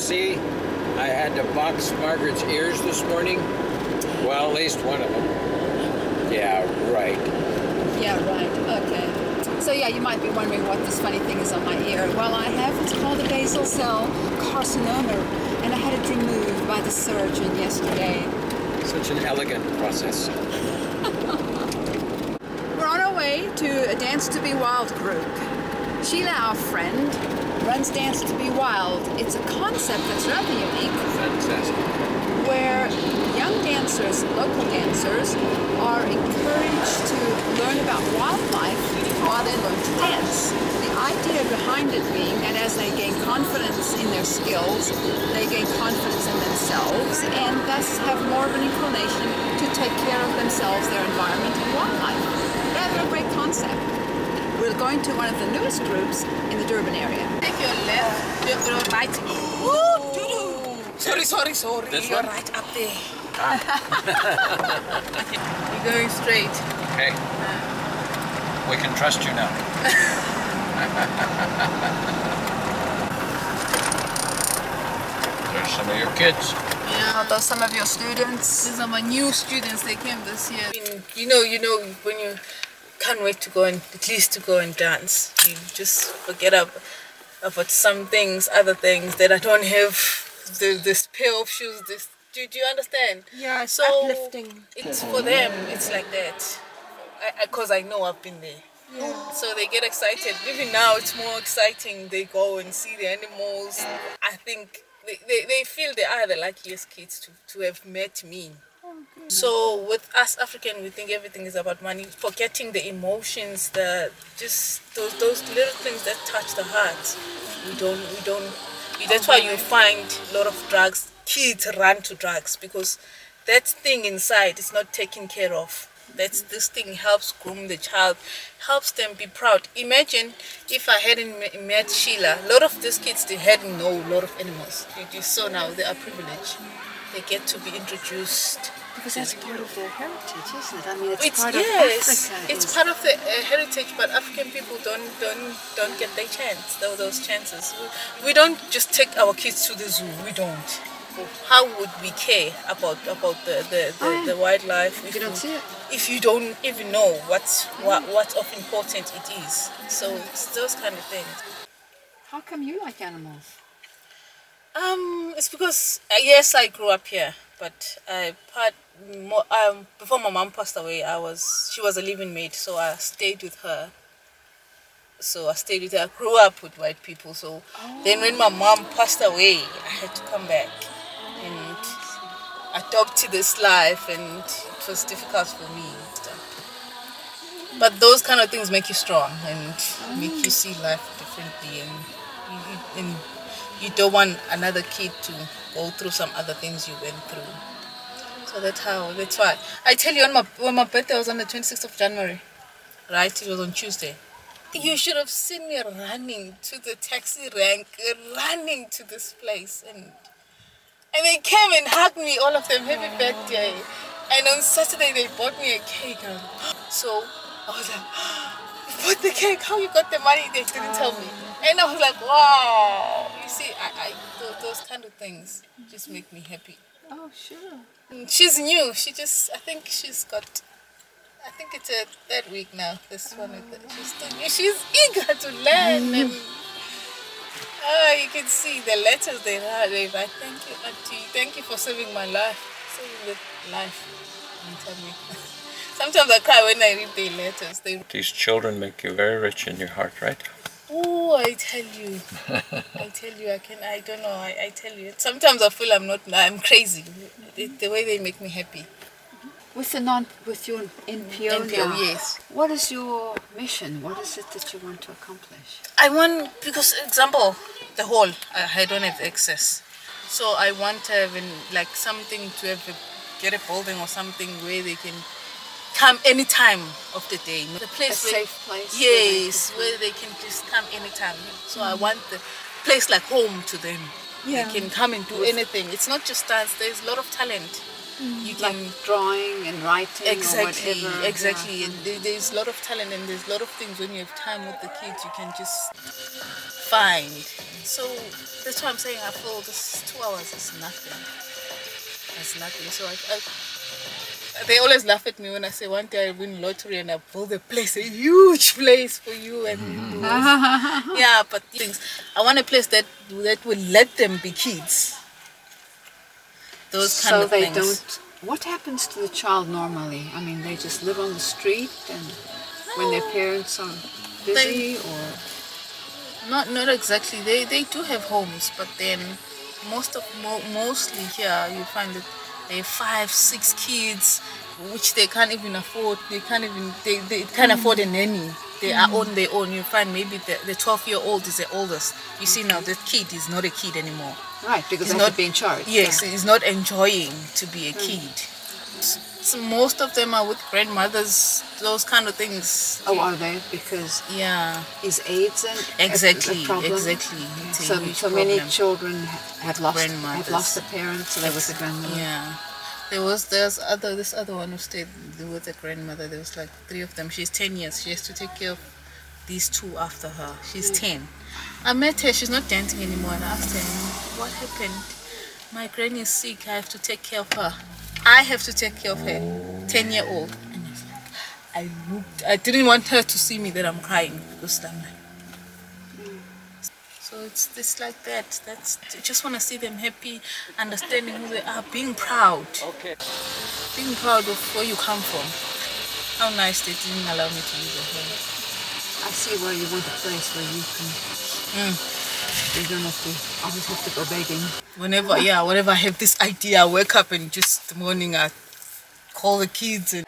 see, I had to box Margaret's ears this morning. Well, at least one of them. Yeah, right. Yeah, right. Okay. So yeah, you might be wondering what this funny thing is on my ear. Well, I have what's called a basal cell carcinoma, and I had it removed by the surgeon yesterday. Such an elegant process. We're on our way to a Dance to Be Wild group. Sheila, our friend, runs Dance to Be Wild. It's a concept that's rather unique. Fantastic. Where young dancers, local dancers, are encouraged to learn about wildlife while they learn to dance. The idea behind it being that as they gain confidence in their skills, they gain confidence in themselves and thus have more of an inclination to take care of themselves, their environment, and wildlife. Rather a great concept. We're going to one of the newest groups in the Durban area. Take your left, your right. Ooh, Dudu. Sorry. This You're one? right up there. You're going straight. Okay. We can trust you now. There's some of your kids. Yeah. Are those some of your students? These are my new students. They came this year. You know, when you can't wait to go and at least to go and dance. You just forget about some things, other things that I don't have. This pair of shoes. Do you understand? Yeah, it's so uplifting. It's for them. It's like that. Because I know I've been there. Yeah. So they get excited. Even now, it's more exciting. They go and see the animals. I think they feel they are the luckiest kids to have met me. So with us African, we think everything is about money, forgetting the emotions, just those little things that touch the heart. We don't. That's why you find a lot of kids run to drugs, because that thing inside is not taken care of. This thing helps groom the child, helps them be proud. Imagine if I hadn't met Sheila. A lot of these kids, they hadn't known a lot of animals. You saw now they are privileged. They get to be introduced. Because that's part of their heritage, isn't it? I mean, it's part yes, of Africa. It's part of the heritage, but African people don't get their chance, those chances. We don't just take our kids to the zoo. We don't. How would we care about the wildlife if you don't see it? If you don't even know what of important it is? So it's those kind of things. How come you like animals? It's because yes, I grew up here, but before my mom passed away, she was a living maid, so I stayed with her. I grew up with white people, so then when my mom passed away, I had to come back and adopt this life, and it was difficult for me. But those kind of things make you strong and make you see life differently, and you don't want another kid to go through some other things you went through. So that's why. I tell you, when my birthday was on the 26th of January, right? It was on Tuesday. You should have seen me running to the taxi rank, running to this place. And they came and hugged me, all of them, happy birthday. And on Saturday, they bought me a cake. So I was like, you bought the cake? How you got the money? They didn't tell me. And I was like, wow. You see, those kind of things just make me happy. Oh, sure. She's new. I think it's her third week now. This one, she's still new. She's eager to learn. And you can see the letters they write. Thank you, Auntie. Thank you for saving my life. Saving the life. Sometimes I cry when I read their letters. These children make you very rich in your heart, right? Oh, I tell you, I don't know, I tell you. Sometimes I feel I'm crazy. The way they make me happy. With your NPO now, yes. What is your mission? What is it that you want to accomplish? I want, because example, the hall, I don't have access. So I want to have something to get a building or something where they can come any time of the day. The place safe place. Yes, where they can just come anytime. So I want the place like home to them. Yeah. They can come and do anything. It's not just dance. There's a lot of talent. You can drawing and writing. Exactly. Or whatever. Exactly. Yeah. And there's a lot of talent, and there's a lot of things when you have time with the kids you can just find. So that's why I'm saying I feel this 2 hours is nothing. It's nothing. So they always laugh at me when I say one day I win lottery and I build a place, a huge place for you and yeah, but things I want a place that will let them be kids. Those kind of things. So they don't. What happens to the child normally? I mean, they just live on the street and when their parents are busy, or not exactly. They do have homes, but then mostly here you find that they have 5, 6 kids, which they can't even afford. They can't afford a nanny. They are on their own. You find maybe the 12-year-old is the oldest. You see now that kid is not a kid anymore. Right, because he's not being charged. Yes, he's not enjoying to be a kid. So most of them are with grandmothers, those kind of things. Oh, are they? Because is AIDS a problem? Exactly. So many children have lost a parent, so there was a grandmother. Yeah. There's this other one who stayed with a grandmother. There was like 3 of them. She's 10 years. She has to take care of these 2 after her. She's 10. I met her. She's not dancing anymore, and I asked her, "What happened?" "My granny is sick. I have to take care of her. I have to take care of her." 10-year-old. And I was like, I didn't want her to see me that I'm crying, because I'm like, so it's like that. I just want to see them happy, understanding who they are, being proud. Okay. Being proud of where you come from. How nice they didn't allow me to use the home. I see why you want a place where you can. You don't always have to go begging. Whenever I have this idea, I wake up and just the morning I call the kids and